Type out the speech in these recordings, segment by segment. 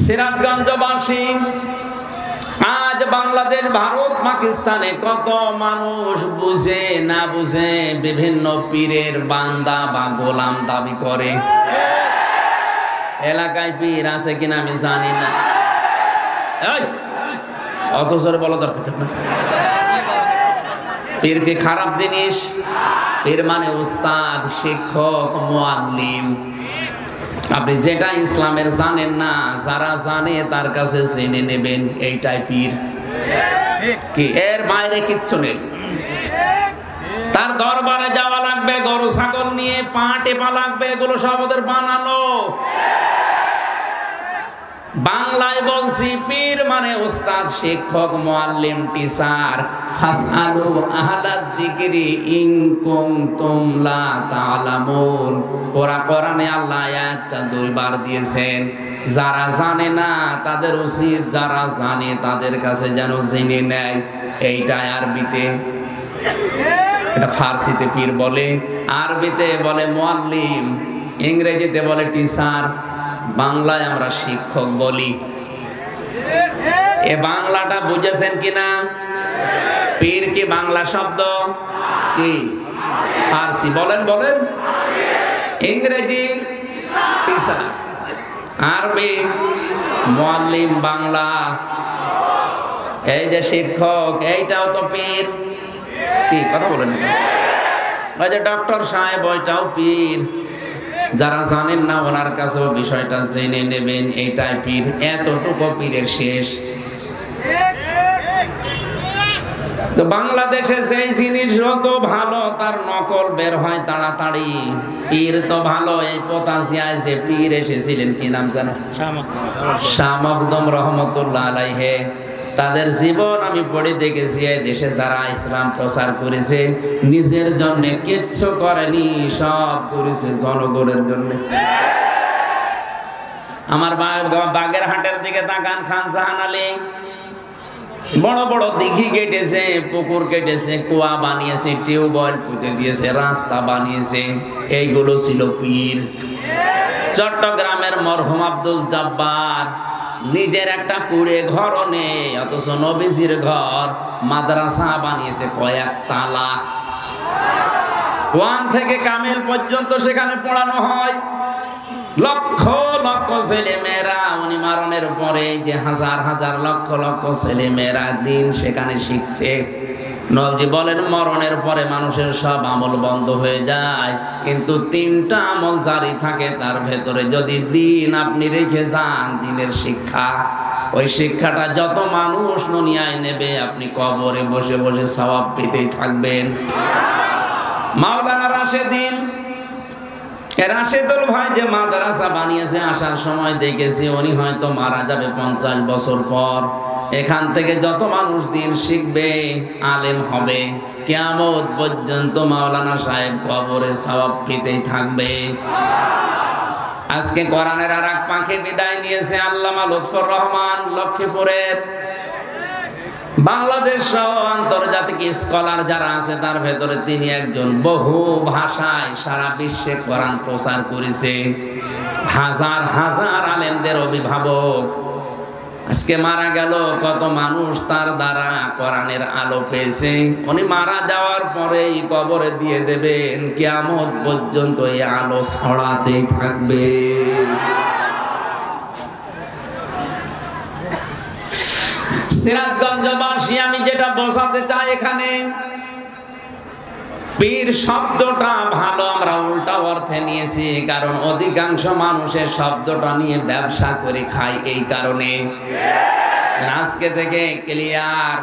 সিরাজগঞ্জবাসী, আজ বাংলাদেশ, ভারত, পাকিস্তানে কত মানুষ বুঝে না বুঝে বিভিন্ন পীরের বান্দা বা গোলাম দাবি করে। এলাকায় পীর আছে কিনা আমি জানি না, অত জোরে বলা দরকার না। পীর কি খারাপ জিনিস? পীর মানে উস্তাদ, শিক্ষক, মুআল্লিম। আপনি যেটা ইসলামের জানেন না, যারা জানে তার কাছে জেনে নেবেন, এইটাই পীর। কি এর বাইরে কিচ্ছু নেই। তার দরবারে যাওয়া লাগবে, গরু ছাগল নিয়ে পা টেপা লাগবে, এগুলো সব ওদের বানানো। বাংলায় বলছি, পীর মানে উস্তাদ, শিক্ষক, মুআল্লিম, টিচার। ফাসআলু আহলাদ যিকরি ইন কুনতুম লা তা'লামুন। কোরআনে আল্লাহ আয়াতটা দুইবার দিয়েছেন। যারা জানে না তাদের উচিত যারা জানে তাদের কাছে যেন জেনে নেয়। এইটা আরবিতে, এটা ফার্সিতে পীর বলে, আরবিতে বলে মুআল্লিম, ইংরেজিতে বলে টিচার, বাংলায় আমরা শিক্ষক বলি। এ বাংলাটা বুঝেছেন কিনা? পীর কি বাংলা শব্দ? কি ফার্সি? বলেন বলেন। ইংরেজি টিচার, আরবি মুআল্লিম, বাংলা এই যে শিক্ষক, এইটাও তো পীর। কি কথা বলেন? ওই যে ডক্টর সাহেব, ওইটাও পীর। যারা জানেন না ওনার কাছেও বিষয়টা জেনে নেবেন, এইটাই পীর। এতটুকু পীরের শেষ। তো বাংলাদেশে যেই জিনিস যত ভালো তার নকল বের হয় তাড়াতাড়ি। পীর তো ভালো, এই পতাশিয়ায় যে পীর এসেছিলেন, কি নাম জানো? শাহ মখদুম রহমতুল্লাহ আলাইহি। তাদের জীবন আমি পড়ে দেখেছি। এই দেশে যারা ইসলাম প্রচার করেছে, নিজের জন্য কিচ্ছু করেনি, সব করেছে জনগণের জন্য। আমার বাগেরহাটের দিকে তাকান, খান জাহান আলী বড় বড় দিঘি কেটেছে, পুকুর কেটেছে, কুয়া বানিয়েছে, টিউবওয়েল পুঁতে দিয়েছে, রাস্তা বানিয়েছে। এইগুলো ছিল পীর। চট্টগ্রামের মরহুম আব্দুল জব্বার নিজের একটা কুড়ে ঘরও নেই, অথচ নবীজির ঘর, মাদ্রাসা বানিয়েছে কয়েক তালা। 1 থেকে কামিল পর্যন্ত সেখানে পড়ানো হয়। লক্ষ লক্ষ ছেলে মেয়েরা, উনি মারণের পরে যে হাজার হাজার লক্ষ লক্ষ ছেলে মেয়েরা দিন সেখানে শিখছে। নবী বলেন, মরণের পরে মানুষের সব আমল বন্ধ হয়ে যায়, কিন্তু 3টা আমল জারি থাকে তার ভেতরে। যদি দিন আপনি রেখে যান, দিনের শিক্ষা, ওই শিক্ষাটা যত মানুষ দুনিয়ায় নেবে, আপনি কবরে বসে বসে সওয়াব পেতেই থাকবেন। মাওলানা রাশেদুল ভাই যে মাদ্রাসা বানিয়েছে, আসার সময় দেখেছি উনি হয়তো মারা যাবে 50 বছর পর। এখান থেকে যত মানুষ দিন শিখবে, আলেম হবে, কিয়ামত পর্যন্ত মাওলানা সাহেব কবরে সওয়াব পেতেই থাকবে। আজকে কোরআনের আর এক পাখি বিদায় নিয়েছে, আল্লামা লুৎফর রহমান, লক্ষ্মীপুরের। বাংলাদেশ সহ আন্তর্জাতিক স্কলার যারা আছে তার ভেতরে তিনি একজন। বহু ভাষায় সারা বিশ্বে কোরআন প্রচার করেছে, হাজার হাজার আলেমদের অভিভাবক। আজকে মারা গেল, কত মানুষ তার দ্বারা কোরআনের আলো পেয়েছে। উনি মারা যাওয়ার পরেই কবরে দিয়ে দেবেন, কিয়ামত পর্যন্ত এই আলো ছড়াতেই থাকবে। সিরাজগঞ্জবাসী, আমি যেটা বোঝাতে চাই, এখানে পীর শব্দটা ভালো আমরা উল্টা অর্থে নিয়েছি, কারণ অধিকাংশ মানুষের শব্দটা নিয়ে ব্যবসা করে খায়। এই কারণে আজকে থেকে ক্লিয়ার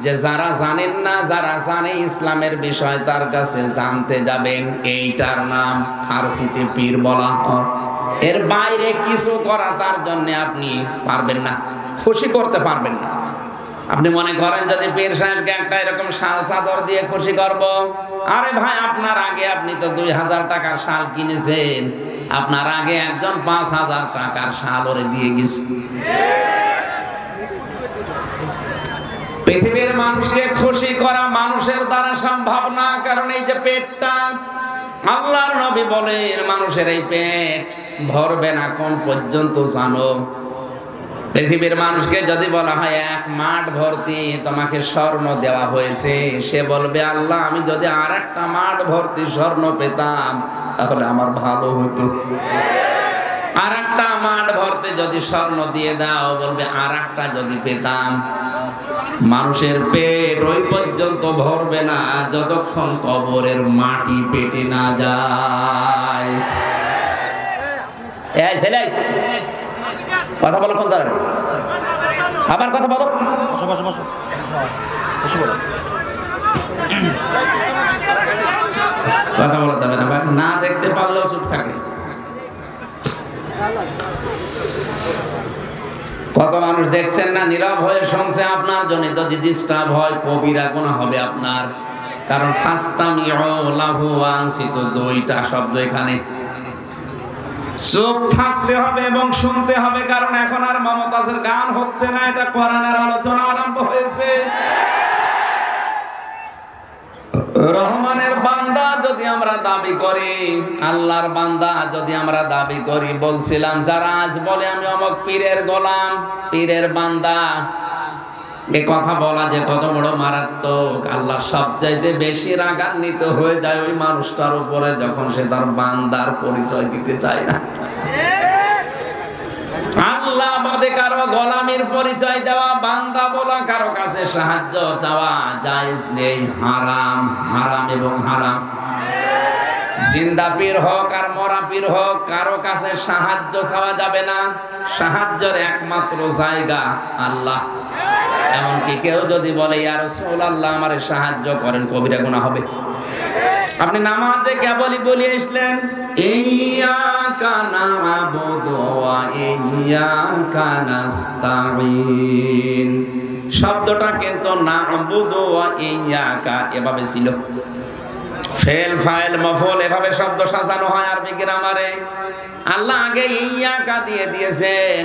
যে যারা জানেন না, যারা জানে ইসলামের বিষয়, তার কাছে জানতে যাবেন। এইটার নাম ফার্সিতে পীর বলা হয়। এর বাইরে কিছু করা তার জন্য আপনি পারবেন না, খুশি করতে পারবেন না। আপনি মনে করেন যদি পীর সাহেবকে একটা এরকম শাল চাদর দিয়ে খুশি করব, আরে ভাই, আপনার আগে আপনি তো 2000 টাকার শাল কিনেছেন, আপনার আগে একজন 5000 টাকার শাল ওরে দিয়ে গেছে। পৃথিবীর মানুষকে খুশি করা মানুষের দ্বারা সম্ভব না, কারণ এই যে পেটটা, আল্লাহর নবী বলেন মানুষের এই পেট ভরবে না কোন পর্যন্ত জানো? পৃথিবীর মানুষকে যদি বলা হয় এক মাঠ ভর্তি তোমাকে স্বর্ণ দেওয়া হয়েছে, সে বলবে আল্লাহ আমি যদি আর একটা মাঠ ভর্তি স্বর্ণ পেতাম তাহলে আমার ভালো হতো। আর একটা মাঠ ভর্তি যদি স্বর্ণ দিয়ে দাও, বলবে আর একটা যদি পেতাম। মানুষের পেট ওই পর্যন্ত ভরবে না যতক্ষণ কবরের মাটি পেটে না যায়। এই ছেলে কথা বলো, কোন জায়গায় আবার কথা বলো, কথা বলা যাবে না, না দেখতে পারলেও চুপ থাকে। কত মানুষ দেখছেন না নীরব হয়ে শুনছে, আপনার জন্য যদি ডিস্টার্ব হয় কবিরা গুনাহ হবে আপনার। কারণ ফাস্তামিউ লাহু ওয়া আনসিতু, দুইটা শব্দ এখানে। চুপ থাকতে হবে এবং শুনতে হবে, কারণ এখন আর মমতাজের গান হচ্ছে না, এটা কোরআনের আলোচনা আরম্ভ হয়েছে। রহমানের বান্দা যদি আমরা দাবি করি, আল্লাহর বান্দা যদি আমরা দাবি করি, বলছিলাম যারা আজ বলে আমি অমুক পীরের গোলাম, পীরের বান্দা, এ কথা বলা যে কত বড় মারাত্মক। আল্লাহ সবচাইতে বেশি রাগান্বিত হয়ে যায় ওই মানুষটার উপরে যখন সে তার বান্দার পরিচয় দিতে চায় না। আল্লাহ বাদে কারো গোলামির পরিচয় দেওয়া, বান্দা বলা, কারো কাছে সাহায্য চাওয়া জায়েজ নেই, হারাম। হারাম এবং হারাম। জিন্দা পীর হোক আর মরা পীর হোক, কারো কাছে সাহায্য চাওয়া যাবে না। সাহায্যের একমাত্র জায়গা আল্লাহ। এমনকি কেউ যদি বলে ইয়া রাসূলুল্লাহ আমারে সাহায্য করেন, কবিরা গুনাহ হবে। আপনি নামাজে কেবলই বলে আসলেন ইয়্যাকা না'বুদু ওয়া ইয়্যাকা নাস্তাঈন, শব্দটা কিন্তু না'বুদু ওয়া ইয়্যাকা এভাবে ছিল। ফেল ফাইল মফউল এভাবে শব্দ সাজানো হয় আরবি গ্রামারে। আল্লাহ আগে ইয়্যাকা দিয়ে দিয়েছেন,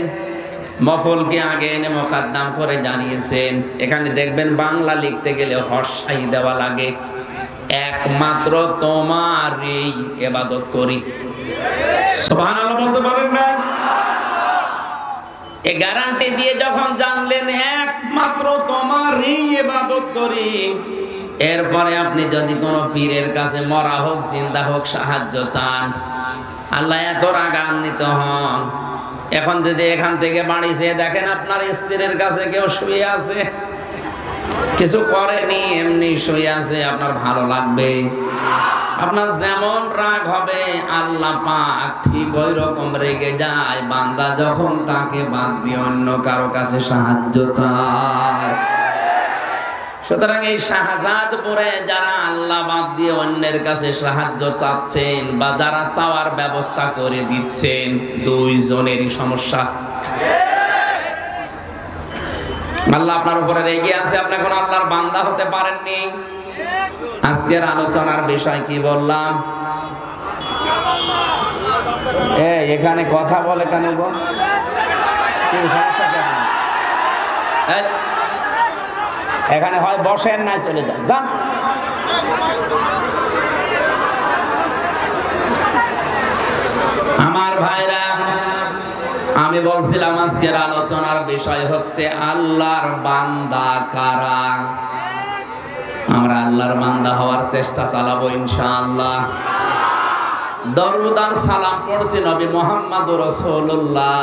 মফউলকে আগে এনে মুকদ্দম করে জানিয়েছেন। এখানে দেখবেন বাংলা লিখতে গেলে হর্ষাই দেওয়া লাগে। একমাত্র তোমারই ইবাদত করি। সুবহানাল্লাহ বলতে পারেন না? এই গ্যারান্টি দিয়ে যখন জানলেন একমাত্র তোমারই ইবাদত করি, এরপরে আপনি যদি কোনো পীরের কাছে মরা হোক জিন্দা হোক সাহায্য চান, আল্লাহ এত রাগান্বিত হন। এখন যদি এখান থেকে বাড়ি যেয়ে দেখেন আপনার স্ত্রীর কাছে কেউ শুয়ে আছে, কিছু করেনি, এমনি শুয়ে আছে, আপনার ভালো লাগবে? আপনার যেমন রাগ হবে আল্লাহ পাক ঠিক ওই রকম রেগে যায় বান্দা যখন তাকে বাদ দিয়ে অন্য কারো কাছে সাহায্য চায়। সুতরাং এই শাহজাদপুরে যারা আল্লাহ বাদ দিয়ে অন্যের কাছে সাহায্য চাচ্ছেন বা যারা চাওয়ার ব্যবস্থা করে দিচ্ছেন, দুইজনেরই সমস্যা। আল্লাহ আপনার উপরে রেগে আছে, আপনি এখন আল্লাহর বান্দা হতে পারেননি। আজকের আলোচনার বিষয় কি বললাম? এখানে কথা বলে কেন গো? এখানে হয় বসেন না চলে যান, যান। আমার ভাইরা, আমি বলছিলাম আজকের আলোচনার বিষয় হচ্ছে আল্লাহর বান্দা কারা। আমরা আল্লাহর বান্দা হওয়ার চেষ্টা চালাবো ইনশাআল্লাহ। দরুদ আর সালাম পড়ছি নবী মুহাম্মদুর রাসূলুল্লাহ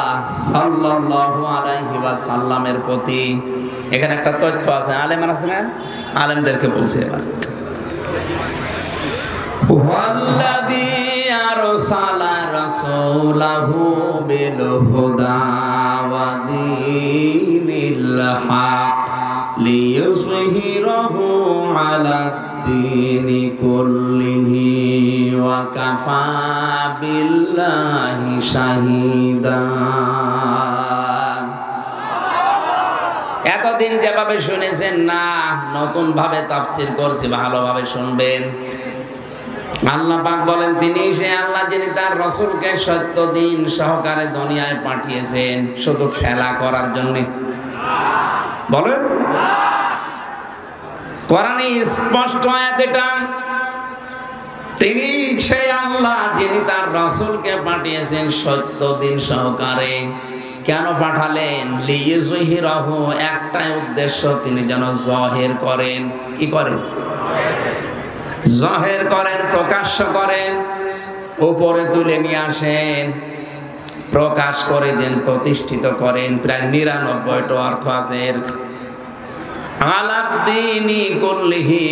সাল্লাল্লাহু আলাইহি ওয়াসাল্লামের প্রতি। এখানে একটা তথ্য আছে, আলেমরা আছে না, আলেমদেরকে বলছে এবার ওয়াল্লাযী আরসালা রাসূলাহু বিল হুদা ওয়া দীনিল হক লিইয়ুযহিরাহু আলাদ দীনি কুল্লিহি ওয়া কাফা বিল্লাহি শাহীদা। এতদিন যেভাবে শুনেছেন না, নতুন ভাবে তাফসীর করছি, ভালোভাবে শুনবেন। আল্লাহ পাক বলেন তিনি সে আল্লাহ যিনি তার রাসূলকে সত্য দিন সহকারে দুনিয়ায় পাঠিয়েছেন শুধু খেলা করার জন্য। বলেন কোরআনে স্পষ্ট আয়াত এটা, তিনি সেই আল্লাহ যিনি তার রাসূলকে পাঠিয়েছেন সত্য দিন সহকারে কেন পাঠালেন? লিইয়ুযহিরাহু, একটাই উদ্দেশ্য, তিনি যেন জহির করেন। কি করেন? জহির করেন, প্রকাশ্য করেন, উপরে তুলে নিয়ে আসেন, প্রকাশ করে দেন, প্রতিষ্ঠিত করেন। প্রায় ৯৯টা অর্থ আছে এর। আলাদ্দীনি কুল্লিহি,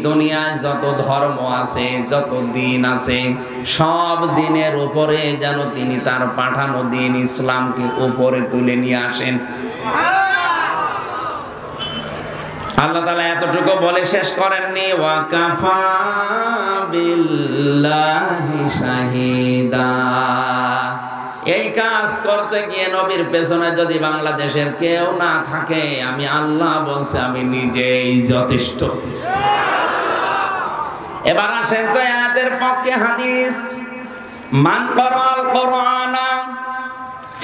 দুনিয়ায় যত ধর্ম আছে, যত দিন আছে, সব দিনের উপরে যেন তিনি তার পাঠানো দিন ইসলামকে উপরে তুলে নিয়ে আসেন। আল্লাহ তাআলা এতটুকু বলে শেষ করেননি, ওয়া কাফা বিল্লাহি শাহিদা। এই কাজ করতে গিয়ে নবীর পেছনে যদি বাংলাদেশের কেউ না থাকে, আমি আল্লাহ বলছি আমি নিজেই যথেষ্ট। এবার আসেন তো আয়াতের পক্ষে হাদিস। মান ক্বারাআল কুরআনা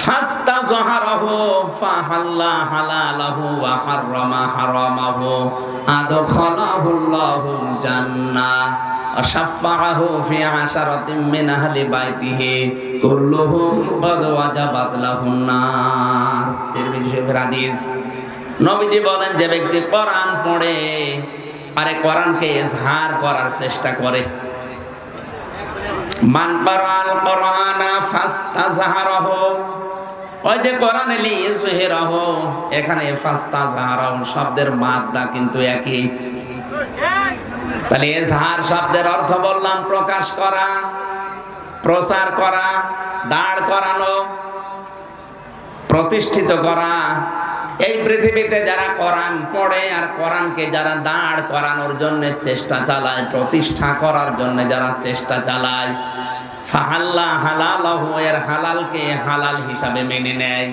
ফাস্তাযহারাহু ফাহাল্লা হালালাহু ওয়া হাররামা হারামাহু আদখালাহুল্লাহুল জান্নাহ ওয়া শাফাআহু ফি আশারাতিন মিন আহলি বাইতিহি কুল্লুহুম ক্বাদ ওয়াজাবাত লাহুন নার। তিরমিজি শরীফের হাদিস। নবীজি বলেন, যে ব্যক্তি কোরআন পড়ে আরে কোরআনকে ইজহার করার চেষ্টা করে, মান ক্বারাআল কুরআনা ফাস্তাযহারাহু, ওই যে কোরআনে লিইয়ুযহিরাহু, এখানে ফাস্তাযহারাহু শব্দের মাদ্দা কিন্তু একই। তাহলে ইজহার শব্দের অর্থ বললাম প্রকাশ করা, প্রচার করা, দাঁড় করানো, প্রতিষ্ঠিত করা। এই পৃথিবীতে যারা কোরআন পড়ে আর কোরআনকে যারা দাঁড় করানোর জন্য চেষ্টা চালায়, প্রতিষ্ঠা করার জন্য যারা চেষ্টা চালায়, ফাহাল্লা হালালাহু, এর হালালকে হালাল হিসাবে মেনে নেয়।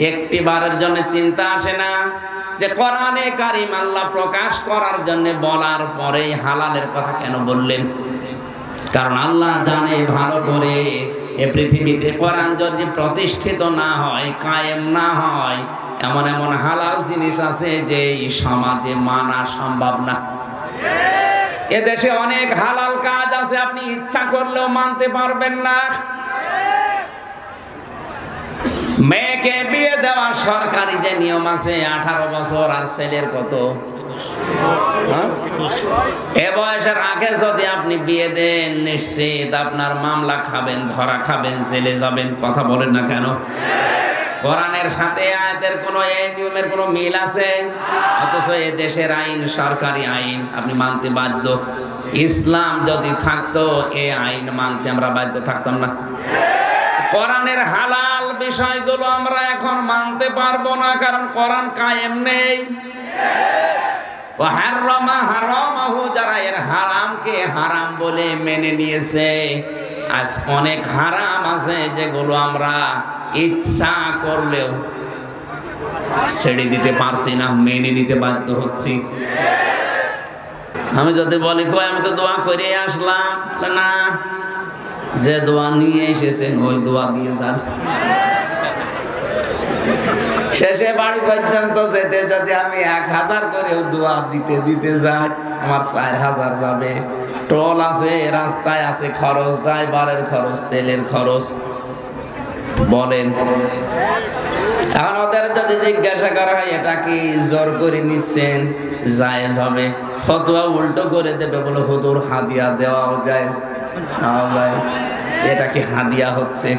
একটি বারের জন্য চিন্তা আসে না যে কোরআনে কারিম আল্লাহ প্রকাশ করার জন্য বলার পরে হালালের কথা কেন বললেন? কারণ আল্লাহ জানে ভালো করে এই পৃথিবীতে কোরআন যদি প্রতিষ্ঠিত না হয়, কায়েম না হয়, এমন এমন হালাল জিনিস আছে যে এই সমাজে মানা সম্ভব না। এদেশে অনেক হালাল কাজ আছে, আপনি ইচ্ছা করলেও মানতে পারবেন না। মেয়েকে বিয়ে দেওয়া সরকারি যে নিয়ম আছে, 18 বছর, আর ছেলের কত, এ বয়সের আগে যদি আপনি বিয়ে দেন, নিশ্চিত আপনার মামলা খাবেন, ধরা খাবেন, জেলে যাবেন। কথা বলেন না কেন? কোরআনের সাথে আয়াতের কোন এই নিয়মের কোন মিল আছে? অথচ এই দেশের আইন সরকারি আইন, আপনি মানতে বাধ্য। ইসলাম যদি থাকতো এই আইন মানতে আমরা বাধ্য থাকতাম না। কোরআনের হালাল বিষয়গুলো আমরা এখন মানতে পারবো না, কারণ কোরআন কায়েম নেই। ওয়া হাররামা হারামাহু, যারা এর হারামকে হারাম বলে মেনে নিয়েছে, আজ অনেক হারাম আছে যেগুলো আমরা ইচ্ছা করলেও ছেড়ে দিতে পারছি না, মেনে নিতে বাধ্য হচ্ছি। আমি যদি বলি কই আমি তো দোয়া করে আসলাম, না, যে দোয়া নিয়ে এসেছেন ওই দোয়া দিয়ে যান। শেষে বাড়ি পর্যন্ত যেতে যদি আমি 1000 করেও দোয়া দিতে দিতে যাই, আমার 4000 যাবে। টোল আছে, রাস্তায় আছে খরচ, ড্রাইভারের খরচ, তেলের খরচ। বলেন, এখন ওদের যদি জিজ্ঞাসা করা হয় এটা কি জোর করে নিচ্ছেন, জায়েজ হবে? ফতোয়া উল্টো করে দেবে, বলে হুজুর হাদিয়া দেওয়াও যায়, এটা কি হাদিয়া হচ্ছে?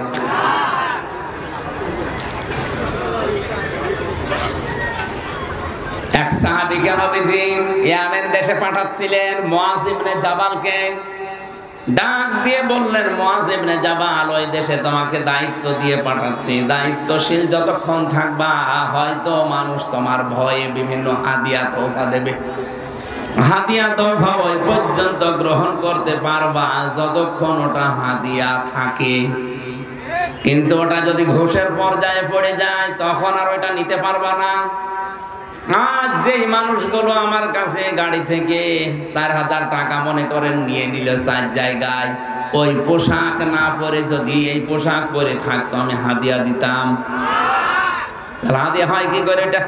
এক সাহাবীকে নবীজি ইয়ামেন দেশে পাঠাচ্ছিলেন, মুআয ইবনে জাবালকে ডাক দিয়ে বললেন, মুআয ইবনে জাবাল, ওই দেশে তোমাকে দায়িত্ব দিয়ে পাঠাচ্ছি, দায়িত্বশীল যতক্ষণ থাকবা হয়তো মানুষ তোমার ভয়ে বিভিন্ন হাদিয়া তোফা দেবে। হাদিয়া তোফা ওই পর্যন্ত গ্রহণ করতে পারবা যতক্ষণ ওটা হাদিয়া থাকে, কিন্তু ওটা যদি ঘুষের পর্যায়ে পড়ে যায় তখন আর ওটা নিতে পারবা না। আজ যেই মানুষগুলো আমার কাছে গাড়ি থেকে 4000 টাকা মনে করেন নিয়ে নিল 4 জায়গায়, ওই পোশাক না পরে যদি এই পোশাক পরে থাকতো আমি হাদিয়া দিতাম, তাহলে হাদিয়া হয় কি করে? এটা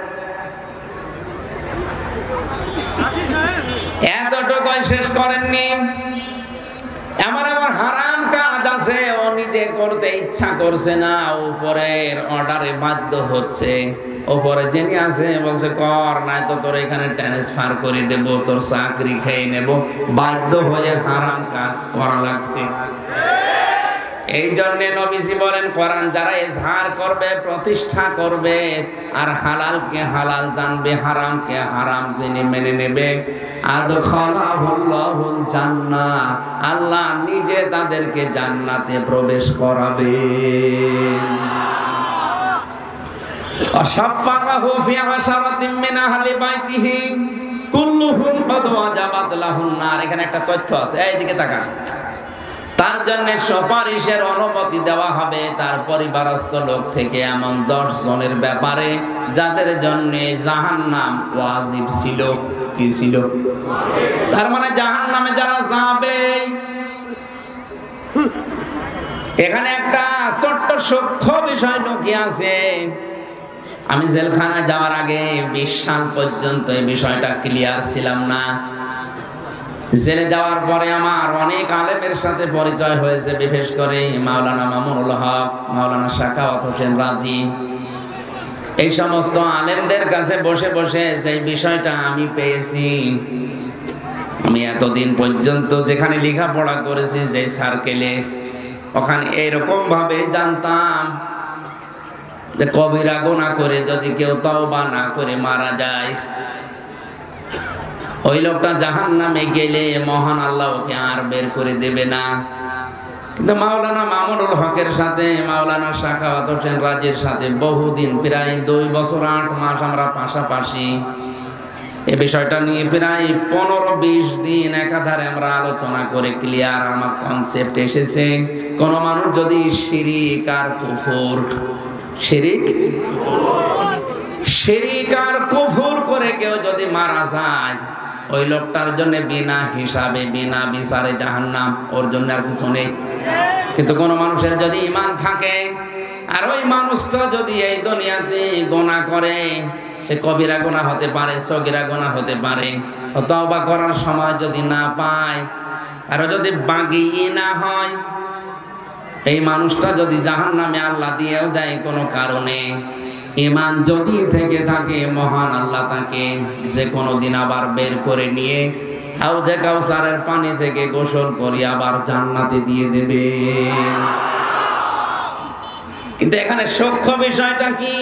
এতটুকু শেষ করেননি। এমন এমন হারাম কাজ আছে ও নিজে করতে ইচ্ছা করছে না, উপরের অর্ডারে বাধ্য হচ্ছে। উপরে যিনি আছে বলছে কর, নাই তো তোর এখানে ট্রান্সফার করে দেব, তোর চাকরি খেয়ে নেব, বাধ্য হয়ে হারাম কাজ করা লাগছে। এই জন্য নবীজি বলেন কোরআন যারা ইজহার করবে, প্রতিষ্ঠা করবে, আর হালালকে হালাল জানবে, হারামকে হারাম জেনে মেনে নেবে, আদখালাহুল্লাহুল জান্নাহ, আল্লাহ নিজে তাদেরকে জান্নাতে প্রবেশ করাবেন। অশাফাকাহু ফি আশারাতিন মিন আহলি বাইতিহি কুল্লুহুম কাদ ওয়াজাবাত লাহুন নার। এখানে একটা তথ্য আছে, এইদিকে তাকান। তার জন্য সুপারিশের অনুমতি দেওয়া হবে তার পরিবারস্থ লোক থেকে এমন 10 জনের ব্যাপারে যাদের জন্য জাহান্নাম ওয়াজিব ছিল। কি ছিল? তার মানে জাহান্নামে যারা যাবে। এখানে একটা ছোট্ট সূক্ষ্ম বিষয় লুকিয়ে আছে। আমি জেলখানায় যাওয়ার আগে 20 সাল পর্যন্ত এই বিষয়টা ক্লিয়ার ছিলাম না। জেলে যাওয়ার পরে আমার অনেক আলেমের সাথে পরিচয় হয়েছে, বিশেষ করে মাওলানা মামুনুল হক, মাওলানা সাখাওয়াত হোসেন রাজি, এই সমস্ত আলেমদের কাছে বসে বসে সেই বিষয়টা আমি পেয়েছি। আমি এতদিন পর্যন্ত যেখানে লেখাপড়া করেছি, যে সার্কেলে, ওখানে এরকম ভাবে জানতাম যে কবিরা গুনাহ করে যদি কেউ তওবা না করে মারা যায়, ওই লোকটা জাহান্নামে গেলে মহান আল্লাহ ওকে আর বের করে দেবে না। কিন্তু মাওলানা মামুনুল হকের সাথে মাওলানা সাখাওয়াত হোসেন রাজির সাথে বহুদিন, প্রায় 2 বছর 8 মাস আমরা পাশাপাশি এই বিষয়টা নিয়ে প্রায় 15-20 দিন একাধারে আমরা আলোচনা করে ক্লিয়ার আমার কনসেপ্ট এসেছে। কোন মানুষ যদি শিরিক আর কুফর, শিরিক আর কুফর করে কেউ যদি মারা যায়, ওই লোকটার জন্য বিনা হিসাবে বিনা বিচারে জাহান্নাম, ওর জন্য আর কিছু নেই। কিন্তু কোন মানুষের যদি ঈমান থাকে আর ওই মানুষটা যদি এই দুনিয়াতে গুনাহ করে, সে কবিরা গুনাহ হতে পারে, সগীরা গুনাহ হতে পারে, তওবা করার সময় যদি না পায় আর যদি বাগী না হয়, এই মানুষটা যদি জাহান্নামে আল্লাহ দিয়েও দেয় কোনো কারণে, ঈমান যদি থেকে থাকে, মহান আল্লাহ তাকে যে কোনো দিন আবার বের করে নিয়ে হাউজে কাউসারের পানি থেকে গোসল করে আবার জান্নাতে দিয়ে দেবে। কিন্তু এখানে সূক্ষ্ম বিষয়টা কি?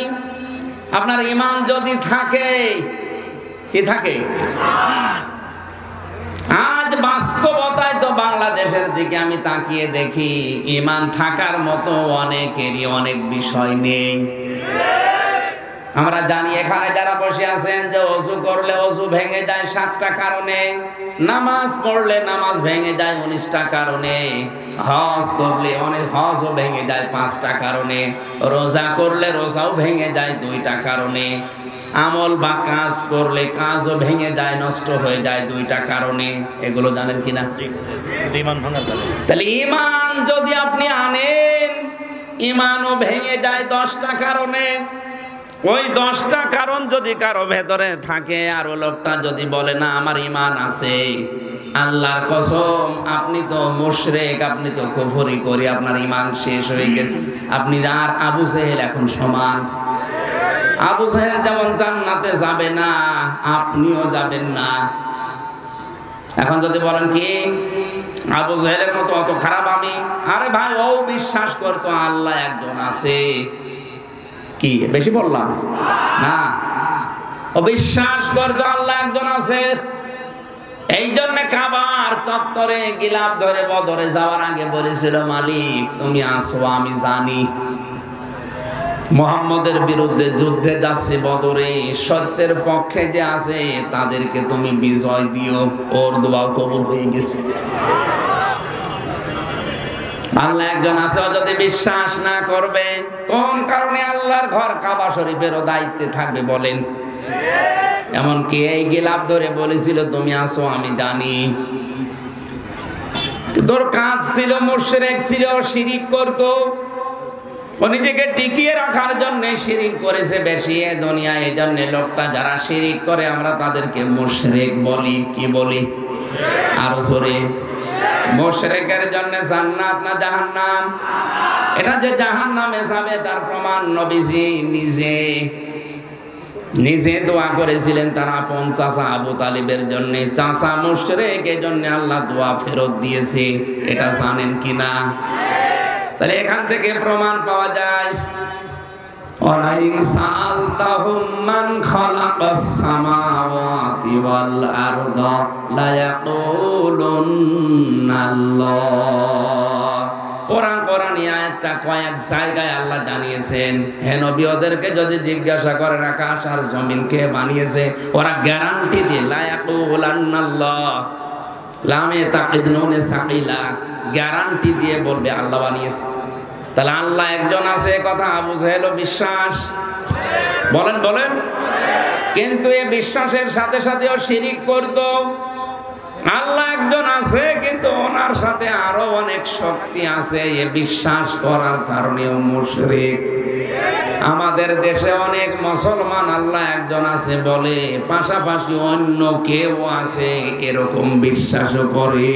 আপনার ঈমান যদি থাকে, কি থাকে? আজ বাস্তবতায় তো বাংলাদেশের দিকে আমি তাকিয়ে দেখি, ঈমান থাকার মতো অনেকেরই অনেক বিষয় নেই। আমরা জানি এখানে যারা বসে আছেন যে ওযু করলে ওযু ভেঙে যায় 7টা কারণে, নামাজ পড়লে নামাজ ভেঙে যায় 19টা কারণে, হজ করলে হজও ভেঙে যায় 5টা কারণে, রোজা করলে রোজাও ভেঙে যায় 2টা কারণে, আমল বা কাজ করলে কাজও ভেঙে যায়, নষ্ট হয়ে যায় 2টা কারণে। এগুলো জানেন কিনা? তাহলে ঈমান যদি আপনি আনেন, ঈমানও ভেঙে যায় 10টা কারণে। ওই 10টা কারণ যদি কারো ভেতরে থাকে আর ওই লোকটা যদি বলে না আমার ঈমান আছে, আল্লাহর কসম আপনি তো মুশরিক, আপনি তো কুফরি করি, আপনার ঈমান শেষ হয়ে গেছে। আপনি আর আবু জেহেল এখন সমান। আবু জেহেল যেমন জান্নাতে যাবে না, আপনিও যাবেন না। এখন যদি বলেন কি আবু জেহেলের মতো অত খারাপ আমি, আরে ভাই ও বিশ্বাস করতো আল্লাহ একজন আছে। কি বেশি বললাম না? ও বিশ্বাস করতো আল্লাহ একজন আছে। এই জন্য কাবার চত্বরে গিলাফ ধরে বদরে যাওয়ার আগে বলেছিল, মালিক তুমি আসো, আমি জানি মুহাম্মদের বিরুদ্ধে যুদ্ধে যাচ্ছে বদরে, সত্যের পক্ষে যে আছে তাদেরকে তুমি বিজয় দিও। ওর দোয়াও কবুল হয়ে গেছে। আল্লাহ একজন আছে যদি বিশ্বাস না করবে, কোন কারণে আল্লাহর ঘর কাবা শরীফেরও দায়িত্বে থাকবে বলেন? এমনকি এই গিলাফ ধরে বলেছিল তুমি আসো, আমি জানি। তোর কাজ ছিল মুশরিক ছিল, শিরিক করতো, ও নিজেকে টিকিয়ে রাখার জন্য শিরিক করেছে বেশি এ দুনিয়ায়। এই জন্য লোকটা যারা শিরিক করে আমরা তাদেরকে মুশরিক বলি। কি বলি? আরো জোরে। মুশরিকের জন্য জান্নাত না জাহান্নাম? এটা যে জাহান্নামে যাবে তার প্রমাণ নবীজি নিজে দোয়া করেছিলেন তার আপন চাচা আবু তালিবের জন্য। চাচা মুশরিকের জন্য আল্লাহ দোয়া ফেরত দিয়েছে, এটা জানেন কিনা? তাহলে এখান থেকে প্রমাণ পাওয়া যায় ওয়ালাইন সালতাহুম মান খালাকাস সামাওয়াতি ওয়াল আরদা লা ইয়াকুলুনাল্লাহ। কোরআন আয়াতটা কয়েক জায়গায় আল্লাহ জানিয়েছেন। হে নবী, ওদেরকে যদি জিজ্ঞাসা করেন আকাশ আর জমিন কে বানিয়েছে, ওরা গ্যারান্টি দিয়ে লা ইয়াকুলুনাল্লাহ, লামে তাকিদ নুনে সাকিলা, গ্যারান্টি দিয়ে বলবে আল্লাহ বানিয়েছে। তাহলে আল্লাহ একজন আছে, কথা আবু জাহেলও বিশ্বাস। বলেন কিন্তু এই বিশ্বাসের সাথে সাথেও শিরিক করত। আল্লাহ একজন আছে কিন্তু ওনার সাথে আরো অনেক শক্তি আছে, এ বিশ্বাস করার কারণেও মুশরিক। আমাদের দেশে অনেক মুসলমান আল্লাহ একজন আছে বলে, পাশাপাশি অন্য কেউ আছে এরকম বিশ্বাসও করে।